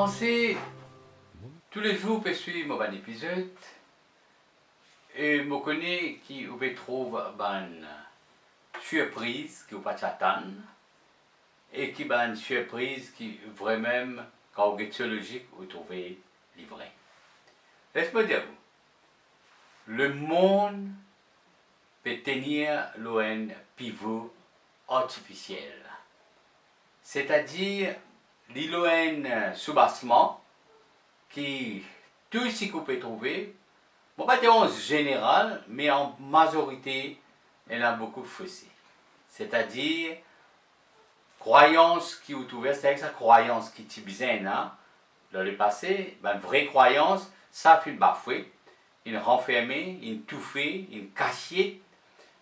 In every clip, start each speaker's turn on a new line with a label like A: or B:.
A: Pensez tous les jours que je suis mon épisode et je connais qui vous trouve une surprise qui vous pas t'attendre et qui une surprise qui vraiment quand vous êtes logique vous trouvez livré. Laisse-moi dire vous, le monde peut tenir l'ON pivot artificiel, c'est-à-dire l'ILON soubassement qui tout ce qu'on peut trouver, bon pas dire en général, mais en majorité, il y a beaucoup de fossés. C'est-à-dire, croyance qui vous trouvez, c'est sa croyance qui est bizarre dans le passé, ben, une vraie croyance, ça fait bafouer, une renfermée, une touffée, une cachée,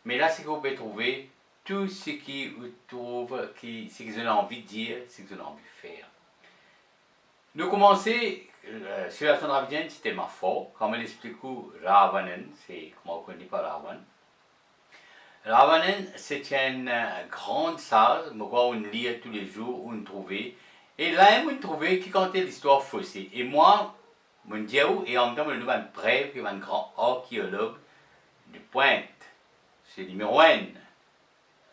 A: mais là c'est que vous pouvez trouver tout ce qui vous trouve, ce que vous avez envie de dire, ce que vous avez envie de faire. Nous commençons, sur la sonde ravidienne, c'était ma foi. Comme je l'explique, Ravanan, c'est comment on connaît pas Ravan. Ravanan, c'est une grande salle, on lit tous les jours, on trouve. Et là, on trouve qui comptait l'histoire faussée. Et moi, je dis, et en même temps, je suis un prêtre, un grand archéologue de Pointe. C'est numéro 1,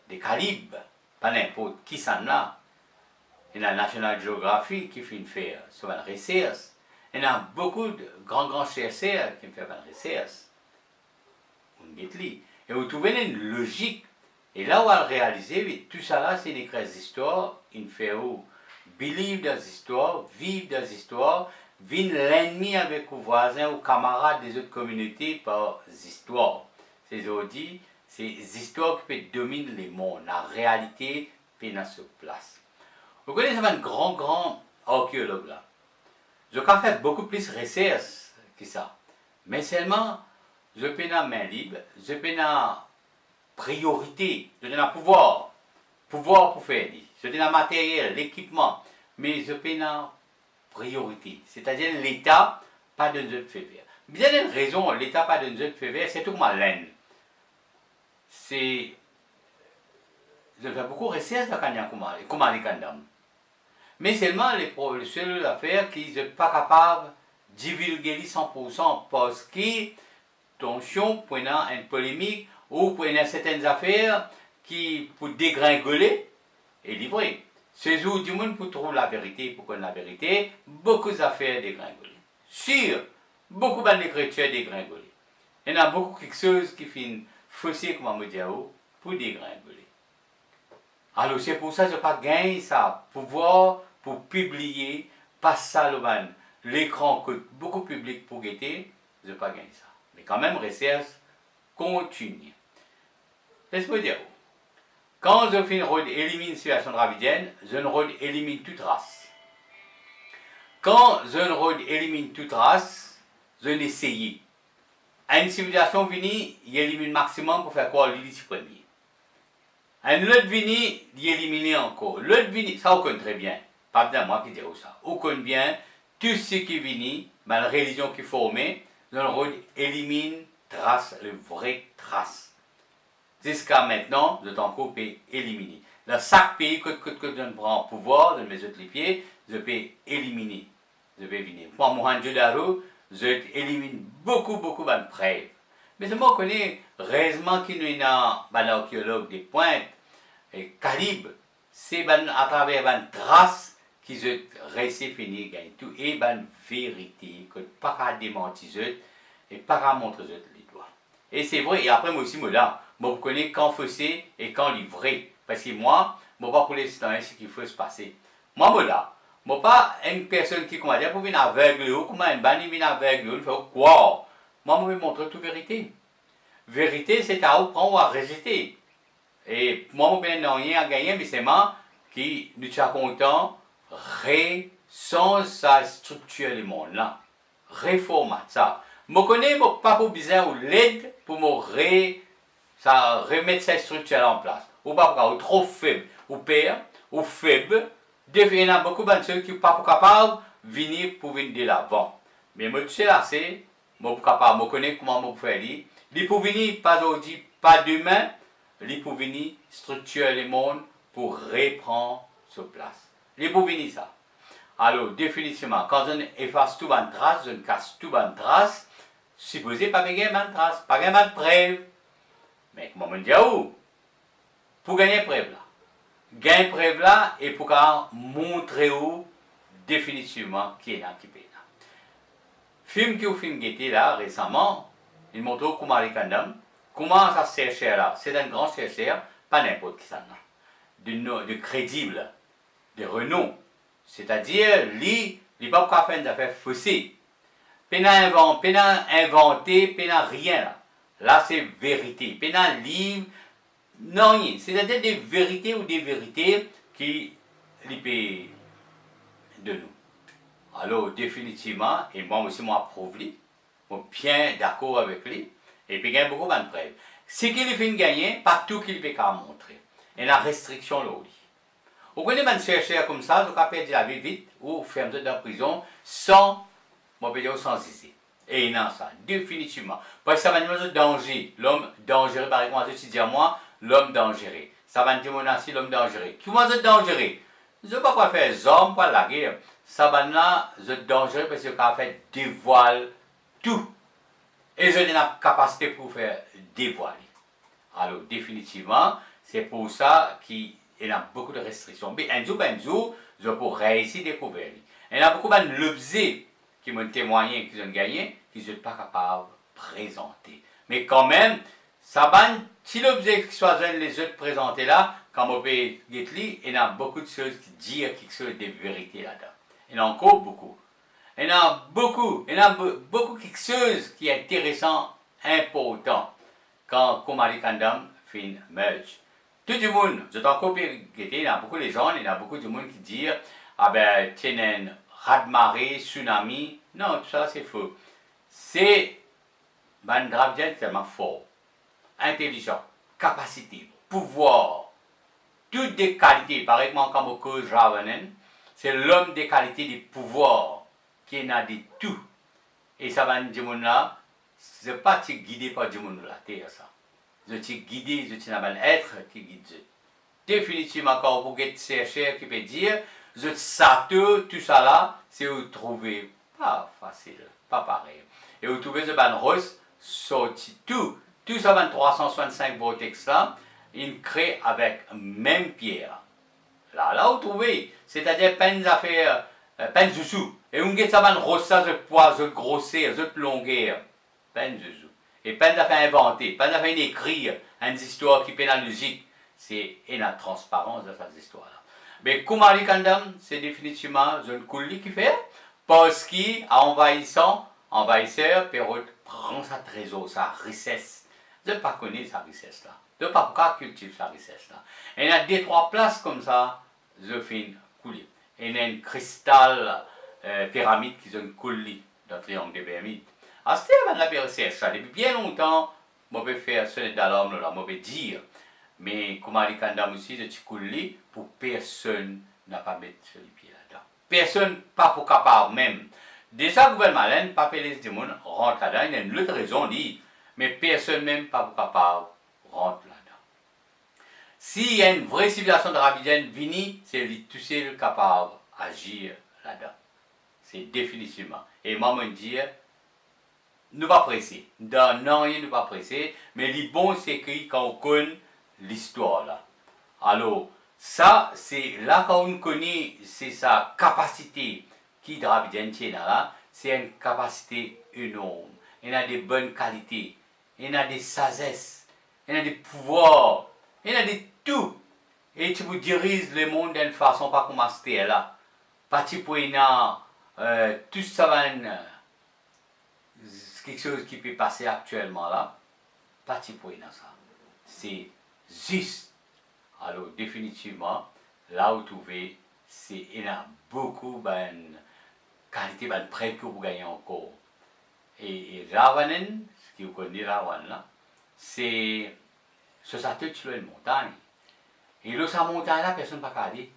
A: des Caribes, pas n'importe qui s'en là. Il y a la National Geographic qui fait une faire sur une recherche. Il y a beaucoup de grands chercheurs qui font une recherche. Et vous trouvez une logique. Et là, on va réaliser, tout ça là, c'est des histoires. Il fait believe dans les histoires, vivre dans les histoires, vivre l'ennemi avec vos voisins ou camarades des autres communautés par les histoires. C'est-à-dire, c'est les histoires qui peuvent dominer le monde. La réalité peut être sur place. Vous connaissez un grand archéologue là. Je peux faire beaucoup plus de recherches que ça. Mais seulement, je peux avoir main libre, je peux avoir priorité, je peux avoir pouvoir pour faire. Je peux avoir matériel, l'équipement, mais je peux avoir priorité. C'est-à-dire l'État, pas de nous fait faire. Bien une raison, l'État pas de nous fait faire, c'est tout ma laine. C'est. Je fais beaucoup de recherches dans comment les candidates. Mais seulement les seules affaires qui ne sont pas capables de divulguer 100% parce que, attention, pour une polémique ou pour certaines affaires qui pour dégringoler et livrer. C'est où du monde pour trouver la vérité, pour connaître la vérité, beaucoup d'affaires dégringolées. Sûr, beaucoup d'écritures dégringolées. Il y en a beaucoup quelque chose qui fait fausser, comme on me dit, pour dégringoler. Alors c'est pour ça que je n'ai pas gagné ça, pouvoir pour publier, pas ça l'écran que beaucoup de public pour guetter, je n'ai pas gagné ça. Mais quand même, recherche continue. Laisse-moi dire, quand je fais une rôle élimine situation dravidienne, je ne élimine toute race. Quand je ne élimine toute race, je n'essaye. À une civilisation venue, il élimine maximum pour faire quoi? L'élite premier. Un autre vini, il élimine encore. L'autre vini, ça on connaît très bien. Pas bien moi qui dis ça. On connaît bien tout ce qui vini, la religion qui est formée, on élimine trace, le vrai trace. Jusqu'à maintenant, le temps qu'on peut éliminer. Dans chaque pays que je prends pouvoir, de mes autres les pieds, je peux éliminer. Je peux venir. Pour Mohenjo-Daro, je élimine beaucoup de preuves. Mais je me connais réellement qu'il y a un archéologue des Pointes, et Caribe, c'est à travers une trace qui se réussit finir gagne tout et une vérité que pas à démentir et pas à montrer les doigts. Et c'est vrai, et après moi aussi moi là, moi je connais quand fausser et quand livrer. Parce que moi pas pour les citoyens ce qu'il faut se passer. Moi là, moi pas une personne qui comment dire pour venir aveugle ou comment une banni vient aveugle, il faut quoi. Moi je vais montrer toute vérité. Vérité c'est à vous prendre ou à rejeter. Et moi, je n'ai rien à gagner, mais c'est moi qui nous sommes contents, sans sa structure du monde là. Réformer ça. Je connais pas pour besoin de l'aide pour me remettre cette structure en place. Ou pas pour trop faible, ou père, ou faible. Il y a beaucoup de gens qui ne sont pas capables de venir pour venir de l'avant. Mais moi, tu sais là, c'est, je suis capable, je connais comment je faire. Il pour venir, pas aujourd'hui, pas demain. Il pour venir structurer le monde pour reprendre sa place. Il pour venir ça. Alors, définitivement, quand on efface tout ban trace, on casse tout ban trace, supposé pas gagner ban trace, pas gagner ban preuve. Mais comment on dit où? Pour gagner preuve là. Gagner preuve là et pour montrer où définitivement qui est là, qui est là. Film qui au film qui était là récemment, il montre comment les candidates, comment ça se cherche là. C'est un grand chercheur, pas n'importe qui ça là. De crédible, de renom. C'est-à-dire, lui, il n'est pas pour faire des affaires faussées. Il n'a inventé, il n'a rien là. Là, c'est vérité. Il n'a livre, non rien. C'est-à-dire des vérités ou des vérités qui lui de nous. Alors, définitivement, et moi aussi, moi, approuve lui. Je suis bien d'accord avec lui. Et puis, il y a beaucoup de preuves. Ce qu'il fait gagner, pas tout qu'il peut montrer. Et la restriction là aussi. Vous pouvez des chercheurs comme ça, vous pouvez perdre la vie vite ou faire dans la prison sans, sans ici. Et non, ça, définitivement. Parce que ça va nous dire danger. L'homme dangereux, par exemple, je dis à moi, l'homme dangereux. Ça va nous dire aussi l'homme dangereux. Qui va être dangereux? Je ne vais pas faire des hommes pour la guerre. Ça va nous être dangereux parce que ça fait dévoile tout. Et je n'ai la capacité pour faire dévoiler. Alors, définitivement, c'est pour ça qu'il y a beaucoup de restrictions. Mais un jour, je peux réussir à découvrir. Il y a beaucoup de l'objet qui m'ont témoigné, qui ont gagné, qui ne sont pas capables de présenter. Mais quand même, ça va, si l'objet qui soit les autres présentés là, quand on peut il y a beaucoup de choses qui disent quelque chose de vérité là-dedans. Il y en a encore beaucoup. Il y en a beaucoup quelque chose qui est intéressant, important, quand Kumari Kandam fait une merge. Tout le monde, je t'en copie, il y a beaucoup de gens, il y a beaucoup de monde qui disent, ah ben, tiens, un raz-de-marée, tsunami. Non, tout ça c'est faux. C'est un Dravidian tellement fort, intelligent, capacité, pouvoir, toutes des qualités, par exemple, comme au cause Ravanen, c'est l'homme des qualités, des pouvoirs, qui en a de tout. Et ça va dire, là, je ne pas guidé par du monde de la terre, ça. Je suis guidé, je suis un être qui guide. Définitivement, quand vous êtes chercheur qui peut dire, je sais tout ça là, c'est vous trouver pas facile, pas pareil. Et vous trouvez ce ban rose, sorti tout ça, 365 vortex là, il crée avec même pierre. Là, vous trouvez, c'est-à-dire peine à faire, peine sous. Et vous avez ça, ban rose, ça, ce poids, ce grosseur, ce longueur, peine sous. Et peine à faire inventer, peine à faire écrire une histoire qui est logique. C'est la transparence de cette histoire-là. Mais Kumari Kandam, c'est définitivement une coulée qui fait, parce qu'il envahisseur, Perrault prend sa trésor, sa richesse. Je ne pas connaître sa richesse-là. Je ne pas cultiver sa richesse-là. Et il y a deux, trois places comme ça, je fais une coulée. Et il y a une cristal pyramide qui est une coulée dans le triangle des Bermudes. À ce moment la recherche, depuis bien longtemps, je peux faire ce d'alarme là, je peux dire. Mais Kumari Kandam aussi, je suis coulé pour personne n'a pas mettre sur les pieds là-dedans. Personne pas pour capable même. Déjà, le gouvernement, pas les démons rentre là-dedans, il y a une autre raison, dit, mais personne même pas pour capable rentre là-dedans. S'il y a une vraie civilisation dravidienne venue, c'est lui tout seul capable d'agir là-dedans. C'est définitivement. Et moi, je dis, nous pas pressés. Non, rien nous pas pressés, mais le bon, c'est que quand on connaît l'histoire là. Alors, ça, c'est là quand on connaît, c'est sa capacité qui dravidienne là, c'est une capacité énorme. Il a des bonnes qualités, il a des sagesse, il a des pouvoirs, il a des tout. Et tu vous diriges le monde d'une façon pas comme c'était là. Pas tu pour tout ça va quelque chose qui peut passer actuellement là. Pas tu pour ça. C'est juste. Alors, définitivement, là où vous trouvez, il y a beaucoup de qualité, de preuves que vous gagnez encore. Et Ravanen, ce que vous connaissez Ravan là, c'est 60 sur une montagne. Et là, sa montagne là, personne ne peut pas aller.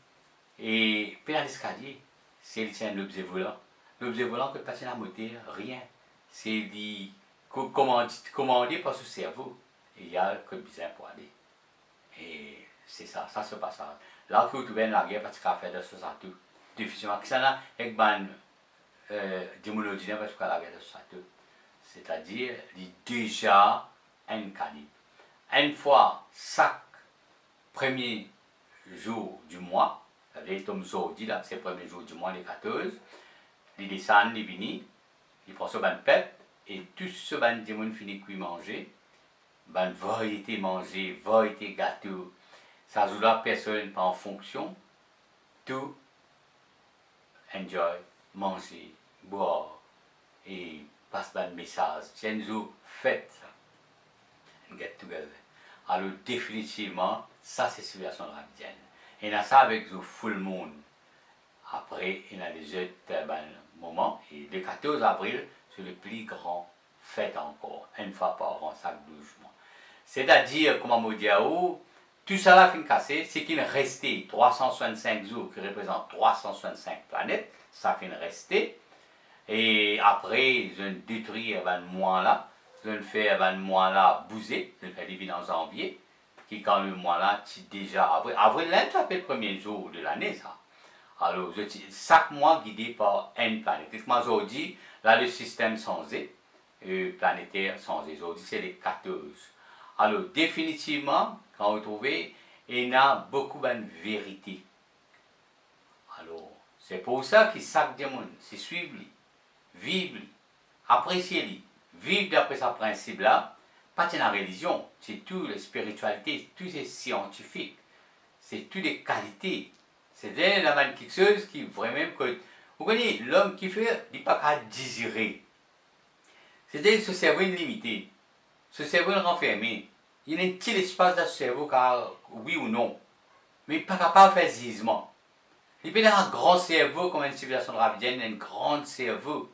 A: Et puis l'escalier, c'est l'objet volant. L'objet volant que passer la moteur, rien. C'est commandé par ce cerveau. Et il y a que besoin pour aller. Et c'est ça se passe. Là que vous trouvez la guerre, parce qu'il a fait de 60 définitivement, qui ça là, avec ban, d'émologie, parce qu'à la guerre de ça, c'est-à-dire, il est déjà un calibre. Une fois, chaque premier jour du mois, c'est-à-dire, comme aujourd'hui, là, c'est le premier jour du mois, les 14, il descend, il vient, il prend ce ban pep, et tout ce ban de monde finit de manger, ban variété manger, variété gâteau, ça joue la personne pas en fonction, tout enjoy, manger, boire, et passe ban message, c'est une jour fête, get together. Alors définitivement, ça c'est civilisation ravidienne. Et dans ça avec le full moon. Après, il y a les autres moments. Et le 14 avril, c'est le plus grand fête encore. Une fois par an, chaque 12 mois. C'est-à-dire, comme on dit, tout ça là fin cassé, c'est qu'il restait 365 jours qui représentent 365 planètes. Ça fin resté. Et après, ils ont détruit le mois là. Ils ont fait le mois là bouser. Ils ont fait les en janvier. Qui quand le mois là, c'est déjà avril. Avril, là, ça fait le premier jour de l'année, ça. Alors, chaque mois guidé par une planète. Aujourd'hui, là, le système changé, planétaire changé. Aujourd'hui, c'est les 14. Alors, définitivement, quand vous trouvez, il y a beaucoup de vérité. Alors, c'est pour ça que chaque démon, c'est suivre lui, vivre lui, apprécier lui, vivre d'après ce principe-là. Pas de la religion, c'est tout la spiritualité, tout c'est scientifique, c'est toutes les qualités. C'est quelque chose qui vraiment que vous voyez, l'homme qui fait, il n'est pas qu'à désirer. C'est-à-dire ce cerveau est limité, ce cerveau est renfermé. Il y a un petit espace dans ce cerveau, car oui ou non, mais il n'est pas capable de faire gisement. Il peut avoir un grand cerveau comme une civilisation ravidienne, un grand cerveau.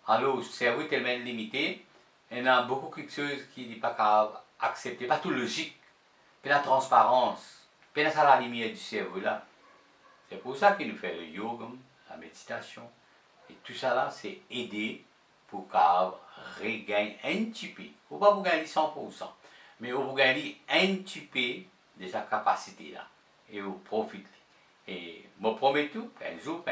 A: Alors, le cerveau est tellement limité. Il y a beaucoup de choses qui n'est pas capable d'accepter, pas tout logique, puis la transparence, puis la lumière du cerveau là. C'est pour ça qu'il nous fait le yoga, la méditation, et tout ça là, c'est aider pour regagner un petit peu, ou pas pour gagner 100%, mais pour gagner un petit peu de sa capacité là, et vous profitez. Et je me promets tout, un jour,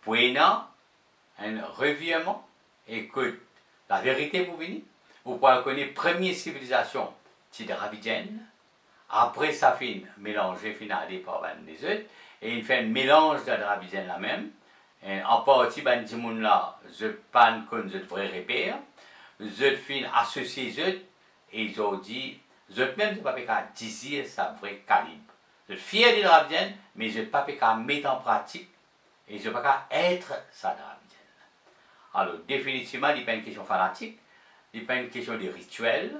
A: pour un revirement, et que la vérité vous venir, vous pouvez connaître première civilisation, c'est de Ravidienne. Après ça fait mélanger finalité par les autres, et il fait un mélange de Ravidienne la même. Et en partie, ces gens là, je pas comme je vrai repère, je fin associé eux, et ils ont dit, je même pas qu'à dire ça vrai calibre. Je suis fier de Ravidienne, mais je ne pas qu'à mettre en pratique, et je ne pas qu'à être ça de Ravidienne. Alors, définitivement, il n'y a pas une question fanatique, il n'y a pas une question de rituel,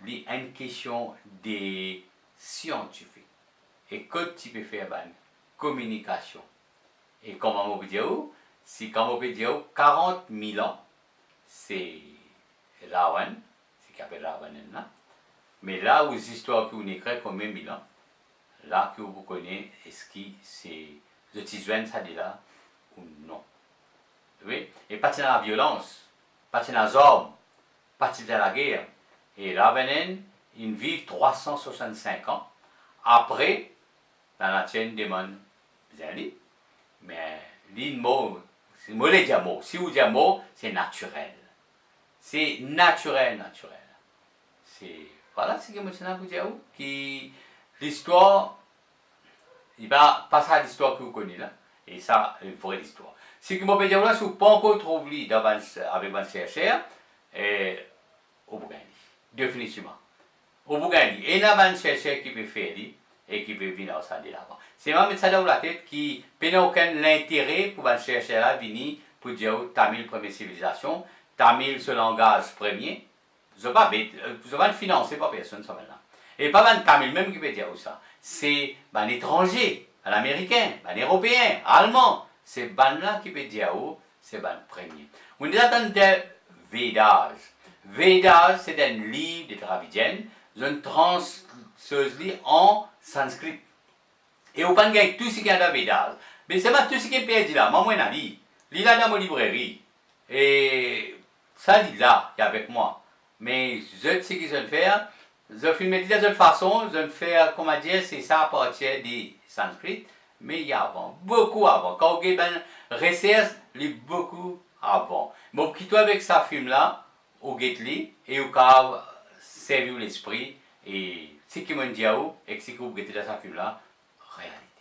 A: il y a une question de scientifique. Et que tu peux faire une communication. Et comme on peut dire, si comme on peut dire 40 000 ans, c'est Ravan, c'est ce qu'on appelle Ravanen là. Mais là où les histoires qui ont écrit comme 1000 ans, là que vous connaissez, est-ce que c'est le Tizouane ça dit là ou non. Oui? Et pas de la violence, pas de la armes, pas de la guerre. Et Ravenen, ils vivent 365 ans. Après, dans la chaîne des mondes, mais l'immo, c'est mauvais diamo. Si vous dites mot, c'est naturel. C'est naturel. C'est, voilà ce que je vous dire. Qui, l'histoire, il va passer à l'histoire que vous connaissez là. Et ça, une vraie histoire. Ce que je peux dire là, si vous n'avez pas encore trouvé avec votre chercheur, au Bougandi. Définitivement. Au Bougandi. Et là, un chercheur qui peut faire et qui peut venir au sein de là-bas. C'est même ça dans la tête qui n'a aucun intérêt pour un chercheur là venir pour dire Tamil première civilisation, Tamil ce langage premier. Je ne vais pas financer par personne ça maintenant. Et pas un Tamil même qui peut dire ça. C'est un étranger, un américain, un européen, un allemand. C'est ban là qui peut dire c'est ban premier. On est dans des Védas. Védas, c'est un livre de Dravidienne, une transuse en sanskrit. Et on peut gagner tout ce qu'il y a dans Védas. Mais c'est pas tout ce qui est perdu là. Moi, je l'ai lu là dans ma librairie. Et ça, il là, il est avec moi. Mais je sais ce qu'ils ont fait. Je filme de cette façon, je fais, comment dire, c'est ça à partir du sanskrit. mais il y a avant, beaucoup avant. Quand on a une recherche, il y a beaucoup avant. Bon, quitte avec ce film-là, au Getli, et au cas servir l'esprit, et ce qui m'a dit à vous, et ce que vous mettez dans ce film-là, réalité.